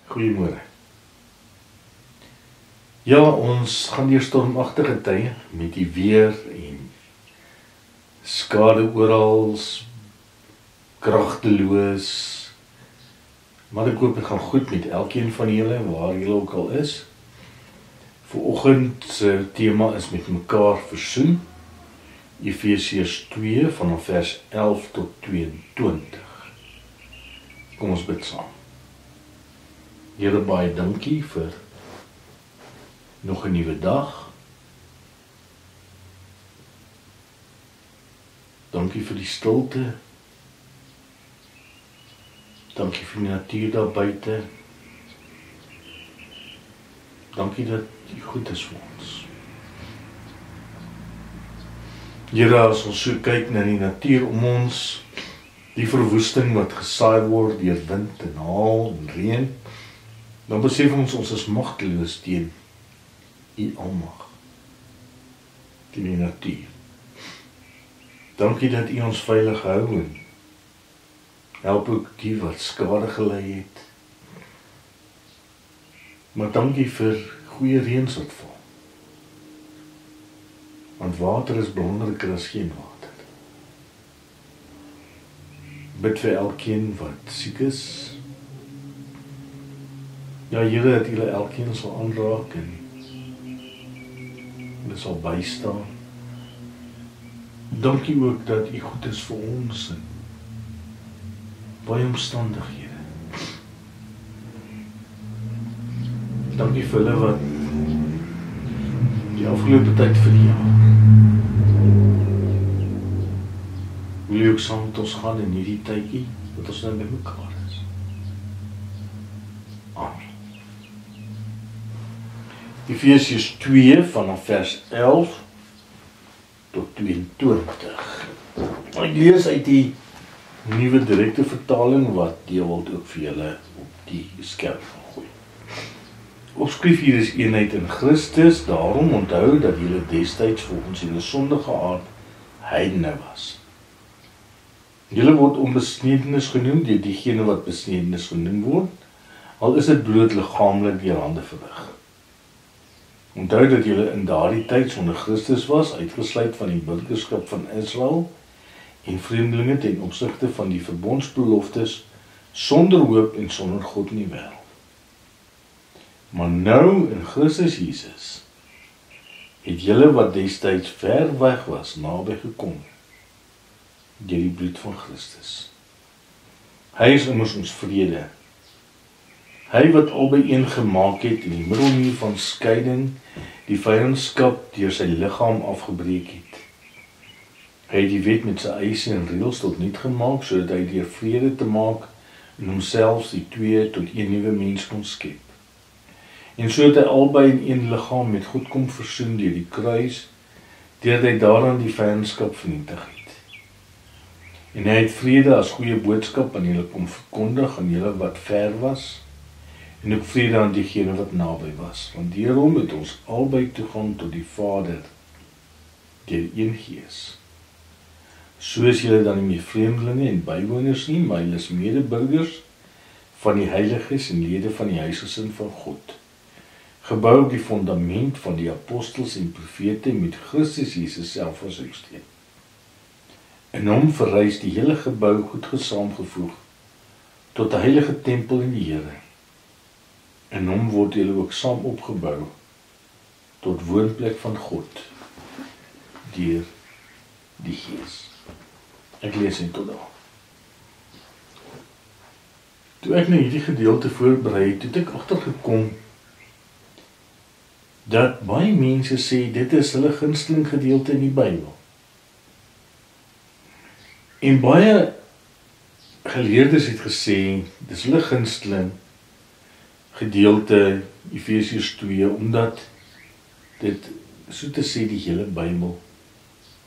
Goeiemôre. Ja, ons gaan deur stormagtige tye met die weer en skade oral, kragteloos. Maar ek hoop dit gaan goed met elkeen van julle, waar julle ook al is. Vanoggend se tema is met mekaar versoen. Efesiërs 2 vanaf vers 11 tot 22. Kom ons bid saam. Here, baie dankie vir nog 'n nuwe dag. Dankie vir die stilte. Dankie vir die natuur daar buite. Dankie dat U goed is vir ons. Here, as ons so kyk na die natuur om ons, die verwoesting wat gesaai word deur wind en haal en reën, dan besef ons is magteloos teen U almag, teen die natuur. Dankie dat U ons veilig hou en help ook die wat skade gelei het. Maar dankie vir goeie reëns wat val. Want water is belangriker as geen water. Bid vir elkeen wat siek is. Ja, Here, dat U elkeen sal aanraak en hulle sal bystaan. Dankie ook dat U goed is vir ons en baie omstandighede. Dankie vir hulle wat die afgelope tyd verjaar. Wil U ook saam met ons gaan in hierdie tydjie wat ons nou met mekaar is. Amen. Efesiërs 2 vanaf vers 11 tot 22. Ek lees uit die nuwe direkte vertaling wat Dewald ook vir julle op die skerm gaan gooi. Opskryf hier is eenheid in Christus, daarom onthou dat julle destyds volgens julle sondige aard heidene was. Julle word onbesnedenis genoem deur diegene wat besnedenis genoem word, al is dit bloot liggaamlik deur hande verrig. Onthou dat julle in daardie tyd sonder Christus was, uitgesluit van die burgerskap van Israel en vreemdelinge ten opsigte van die verbondsbeloftes, sonder hoop en sonder God in die wêreld. Maar nou in Christus Jesus het julle wat destyds ver weg was, naby gekom deur die bloed van Christus. Hy is immers ons vrede. Hy wat albei een gemaak het in die middelmuur van skeiding, die vyandskap deur sy liggaam afgebreek het. Hy het die wet met sy eise en reëls tot niet gemaak, sodat hy deur vrede te maak in homself die twee tot een nuwe mens kon skep. En sodat hy albei in een liggaam met God kom versoen deur die kruis, deur hy daaraan die vyandskap vernietig het. En hy het vrede as goeie boodskap aan julle kom verkondig, aan julle wat ver was, en ook vrede aan diegene wat naby was, want deur hom het ons albei toegang tot die Vader, deur een Gees. So is julle dan nie meer vreemdelinge en bywoners nie, maar julle is medeburgers van die heiliges en lede van die huisgesin van God, gebou op die fundament van die apostels en profete met Christus Jesus self as hoeksteen. In hom verrys die hele gebou goed gesaamgevoeg tot 'n heilige tempel in die Here. In hom word julle ook saam opgebou tot woonplek van God deur die Gees. Ek lees net tot daar. Toe ek nou hierdie gedeelte voorberei het, het ek agtergekom dat baie mense sê dit is hulle gunsteling gedeelte in die Bybel. En baie geleerdes het gesê, dis hulle gunsteling gedeelte Efesiërs 2, omdat dit, so te sê, die hele Bybel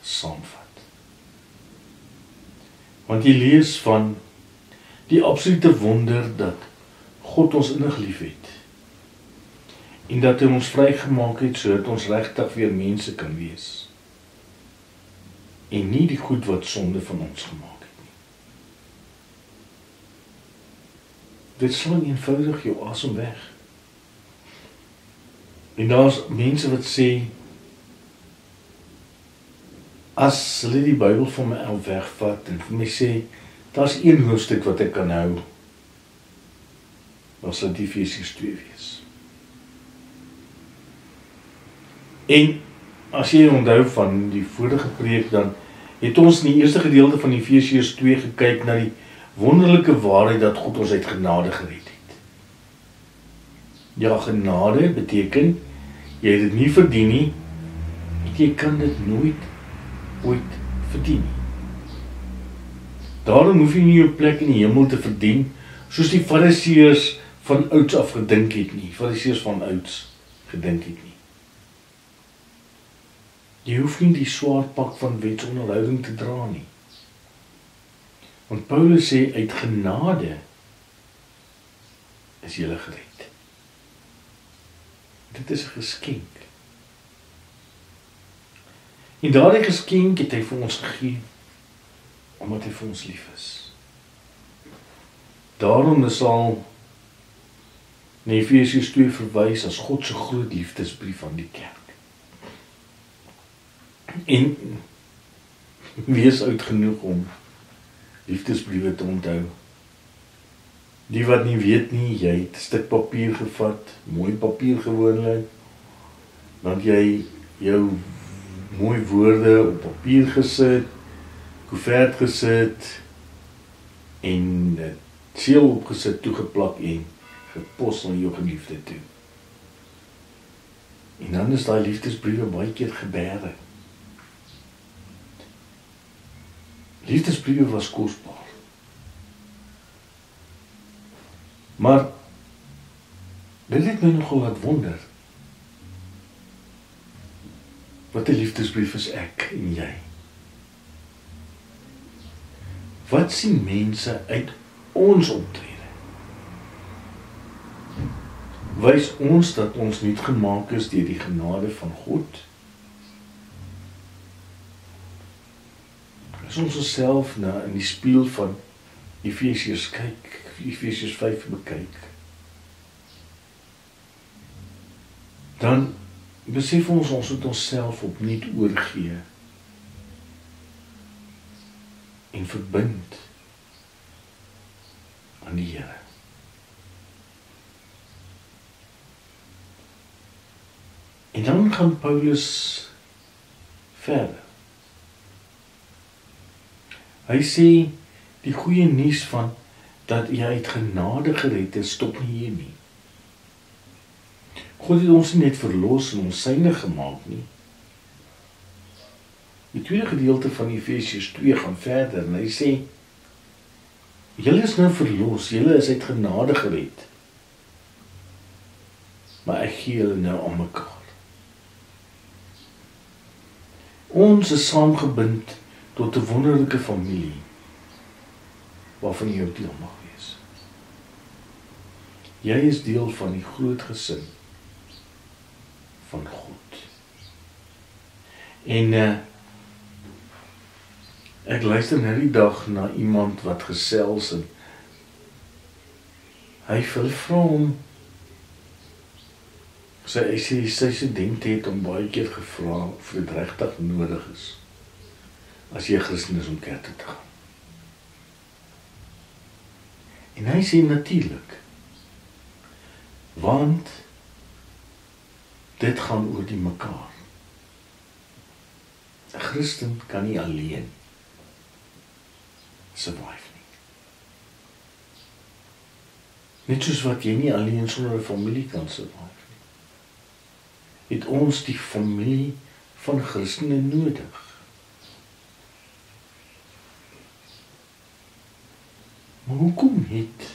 saamvat. Want jy lees van die absolute wonder dat God ons innig lief het, en dat hy ons vrygemaak het, sodat ons regtig weer mense kan wees, en nie die goed wat sonde van ons gemaak het nie. dit slaan eenvoudig jou asem weg. En daar's mense wat sê, as hulle die Bybel van my af wegvat en vir my sê, daar's een hoofstuk wat ek kan hou, dan sal dit Efesiërs 2 wees. En as jy onthou van die vorige preek, dan het ons in die eerste gedeelte van Efesiërs 2 gekyk na die wonderlike waarheid dat God ons uit genade gered het. Ja, genade beteken, jy het dit nie verdien nie, en jy kan dit ooit verdien nie. Daarom hoef jy nie jou plek in die hemel te verdien, soos die Fariseërs van ouds af gedink het nie. Fariseërs van ouds gedink het nie. Jy hoef nie die swaar pak van wetsonderhouding te dra nie. Want Paulus sê, uit genade is jy gered. Dit is 'n geskenk. En daardie geskenk het hy vir ons gegee, omdat hy vir ons lief is. Daarom sal in Efesiërs 2 verwys as God se groot liefdesbrief aan die kerk. En wees oud genoeg om liefdesbriewe te onthou. Die wat nie weet nie, jy het 'n stuk papier gevat, mooi papier gewoonlik, dan jy jou mooi woorde op papier gesit, koevert gesit en seël opgesit, toegeplak en gepos na jou geliefde toe. En dan is daai liefdesbriewe baie keer gebeere. Liefdesbriewe was kosbaar. Maar dit het my nogal laat wonder. Wat 'n liefdesbrief is ek en jy? Wat sien mense uit ons optrede? Wys ons dat ons nuut gemaak is deur die genade van God? As ons onsself in die spieël van Efesiërs kyk, Efesiërs 5 bekyk, dan besef ons moet onsself opnuut oorgee en verbind aan die Here. En dan gaan Paulus verder. Hy sê, die goeie nuus van dat jy uit genade gered is, stop nie hier nie. God het ons nie net verlos en ons syne gemaak nie. Die tweede gedeelte van Efesiërs 2 gaan verder en hy sê, julle is nou verlos, julle is uit genade gered, maar ek gee julle nou aan mekaar. Ons is saamgebind tot 'n wonderlike familie, waarvan jy ook deel mag wees. Jy is deel van die groot gesin van God. En ek luister nou die dag na iemand wat gesels en hy vra hom, sy student het hom baie keer gevra of dit regtig nodig is as jy Christen is om kerk toe te gaan. En hy sê natuurlik, want dit gaan oor die mekaar. 'n Christen kan nie alleen survive nie. Net soos wat jy nie alleen sonder 'n familie kan survive nie, het ons die familie van Christene nodig. Maar hoekom het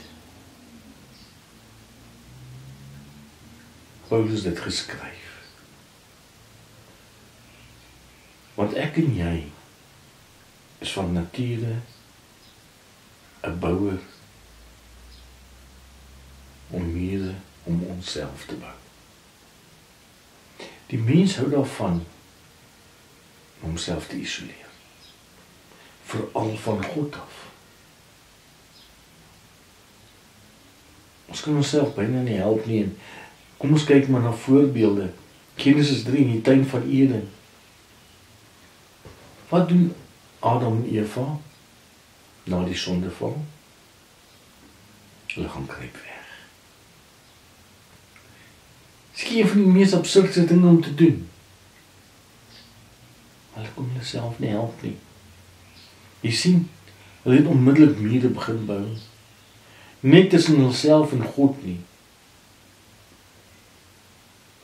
Paulus dit geskryf? Want ek en jy is van nature 'n bouer om mure om onsself te bou. Die mens hou daarvan om homself te isoleer, veral van God af. Ons kan onsself byna nie help nie. En kom ons kyk maar na voorbeelde. Genesis 3 in die tuin van Eden. Wat doen Adam en Eva na die sondeval? Hulle gaan kruip weg. Dis een van die mees absurde dinge om te doen. Hulle kon hulle self nie help nie. Jy sien, hulle het onmiddellik mure begin bou. Net tussen hulself en God nie.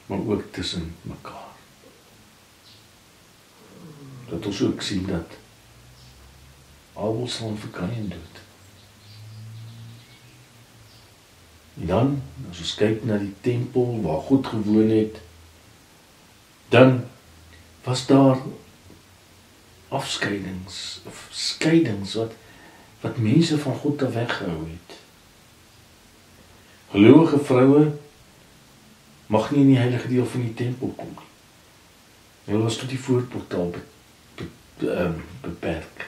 Maar ook tussen mekaar. Dat ons ook sien dat Abel sal vir Kain dood. En dan, as ons kyk na die tempel waar God gewoon het, dan was daar afskeidings of skeidings wat mense van God daar weggehou het. Gelowige vroue mag nie in die heilige deel van die tempel kom nie. Hulle was tot die voorportaal beperk.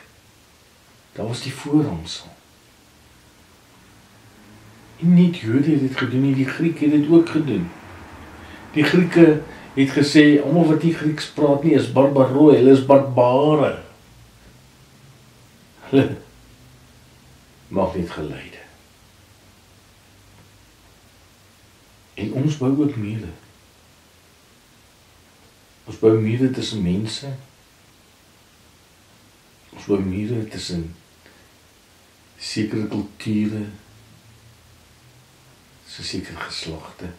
Daar was die voorhangsel. En niet Jode het dit gedoen, nie die Grieke het dit ook gedoen. Die Grieke het gesê, almal wat nie Grieks praat nie, is barbaroi, hulle is barbare. Hulle mag niet geleide. En ons bou ook mure. Ons bou mure tussen mense. Ons bou mure tussen sekere kulture, sekere geslagte.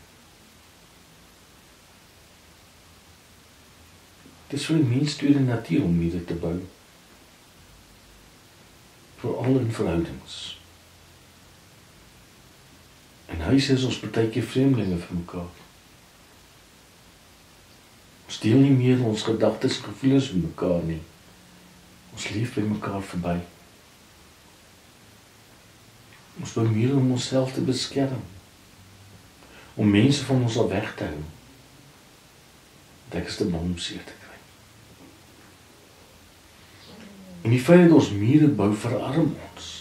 Het is vir die mens tweede natuur om mure te bou. Vooral in verhoudings. En huis is ons partykeer vreemdelinge vir mekaar. Ons deel nie meer ons gedagtes en gevoelens met mekaar nie. Ons leef by mekaar verby. Ons bou mure om onsself te beskerm. Om mense van ons al weg te hou. Want ek is te bang om seer te kry. En die feit dat ons mure bou verarm ons.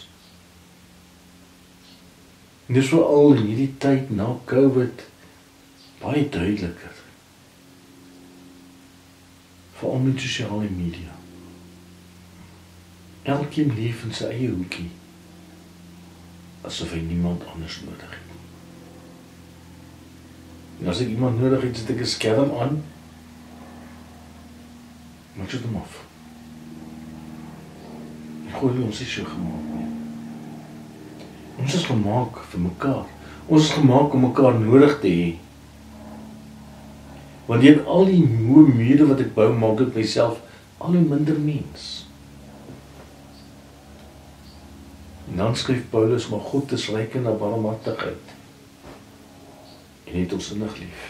En dis vooral in hierdie tyd na COVID baie duideliker. Veral met sosiale media. Elkeen leef in sy eie hoekie. Asof hy niemand anders nodig het. En as ek iemand nodig het, sit ek 'n skerm aan. Maar ek sit hom af. En gooi ons is so gemaak nie. Ons is gemaak vir mekaar. Ons is gemaak om mekaar nodig te hê. Want deur al die moe mure wat ek bou, maak ek myself al hoe minder mens. En dan skryf Paulus, maar God is ryk in barmhartigheid. En het ons innig lief.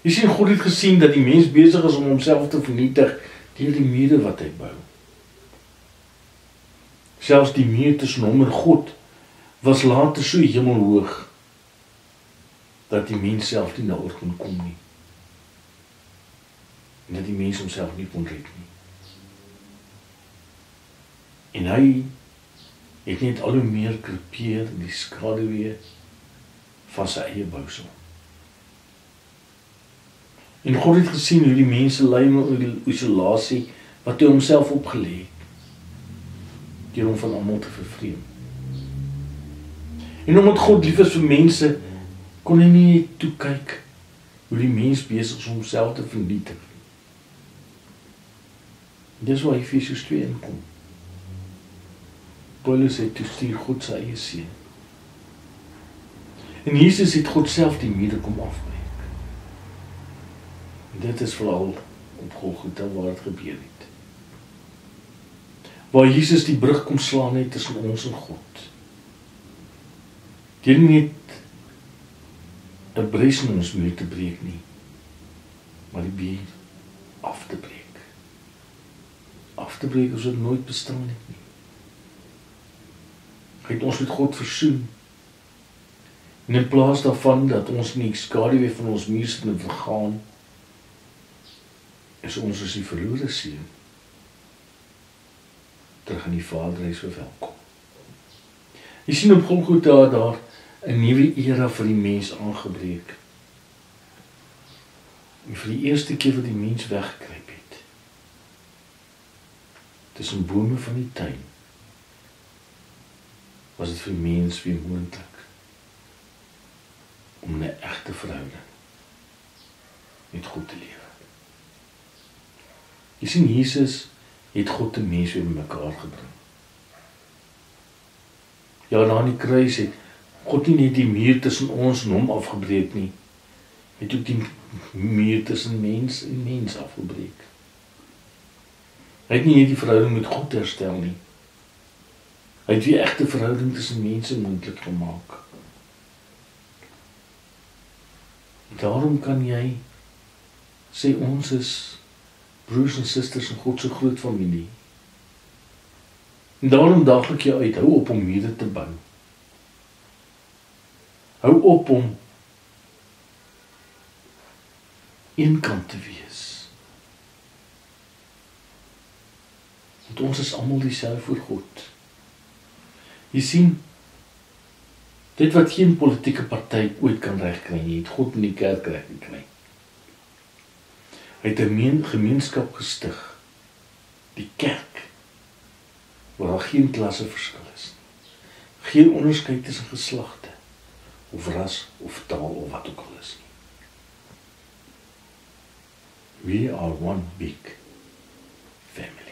Jy sien, God het gesien dat die mens besig is om homself te vernietig deur die mure wat hy bou. Selfs die muur tussen hom en God was later so hemelhoog dat die mens self nie daaroor kon kom nie. En dat die mens homself nie kon red nie. En hy het net al hoe meer krepeer in die skaduwee van sy eie bousel. En God het gesien hoe die mense ly met die isolasie wat hy homself opgelê het, deur hom van almal te vervreem. En omdat God lief is vir mense, kon hy nie toe kyk hoe die mens besig is om homself te vernietig. Dis waar Efesiërs 2 inkom. Paulus het toe stuur God sy eie seun. En Jesus het God self die mure kom afbreek. En dit is vooral op Golgotha waar het gebeur het. Waar Jesus die brug kom slaan het tussen ons en God. Deur nie 'n bres in ons muur te breek nie, maar die muur af te breek. Af te breek as dit nooit bestaan het nie. Hy het ons met God versoen. En in plaas daarvan dat ons in die skaduwee van ons muur sit en vergaan, is ons as die verlore seun terug in die Vaderhuis verwelkom. Jy sien op Golgotha daar 'n nuwe era vir die mens aangebreek. En vir die eerste keer wat die mens weggekruip het, tussen bome van die tuin, was dit vir die mens weer moontlik om in 'n egte verhouding met God te lewe. Jy sien, Jesus het God en mens weer bymekaar gebring. Ja, daar aan die kruis het God nie net die muur tussen ons en hom afgebreek nie, het ook die muur tussen mens en mens afgebreek. Hy het nie net die verhouding met God herstel nie. Hy het weer egte verhouding tussen mense moontlik gemaak. Daarom kan jy sê ons is broers en susters in God se groot familie. En daarom daag ek jou uit, hou op om mure te bou. Hou op om eenkant te wees. Want ons is almal dieselfde voor God. Jy sien, dit wat geen politieke party ooit kan regkry nie, het God in die kerk reggekry. Hy het 'n gemeenskap gestig, die kerk, waar daar geen klasse verskil is nie. Geen onderskeid tussen geslagte, of ras, of taal, of wat ook al is nie. We are one big family.